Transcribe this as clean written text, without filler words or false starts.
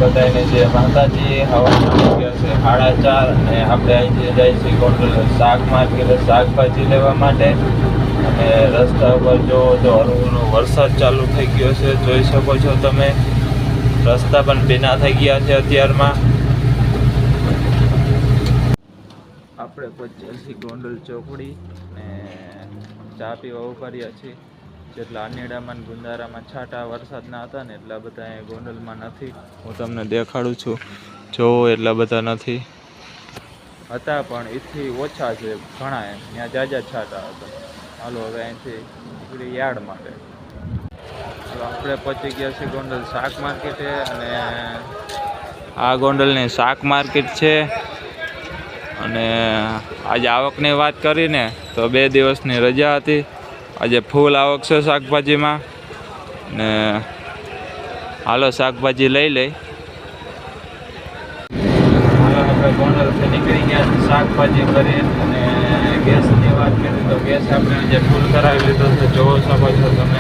બધાને જય માતાજી. હવાના વાગ્યા છે 4:30 અને આપણે અહીંથી જાય છીએ ગોંડલ શાક માર્કેટ શાકભાજી લેવા માટે. અને રસ્તા ઉપર જો તો હળવો વરસાદ ચાલુ થઈ ગયો છે, જોઈ શકો છો તમે. રસ્તા પણ ભીના થઈ ગયા છે અત્યારમાં. આપણે પહોંચ્યા છીએ ગોંડલ ચોકડી અને ચા પીવા ઉભર્યા છીએ. જેટલા અનેડામાં ને ગુંદારામાં છાંટા વરસાદના હતા ને એટલા બધા અહીંયા ગોંડલમાં નથી. હું તમને દેખાડું છું, જોવો એટલા બધા નથી હતા, પણ એથી ઓછા છે ઘણા. એમ ત્યાં જાજા છાંટા હતા. હાલો હવે અહીંથી નીકળી યાર્ડ માટે. તો આપણે પહોંચી ગયા છીએ ગોંડલ શાક માર્કેટે. અને આ ગોંડલની શાક માર્કેટ છે. અને આજે આવકની વાત કરીને તો 2 દિવસની રજા હતી. આજે ફૂલ આવક છે શાકભાજીમાં. ને હાલો શાકભાજી લઈ લઈ. હાલો આપણે ગોંડલથી નીકળી ગયા છે શાકભાજી કરી. અને ગેસની વાત કરીએ તો ગેસ આપણે આજે ફૂલ કરાવી લીધો છે, જોવો શકો છો તમે.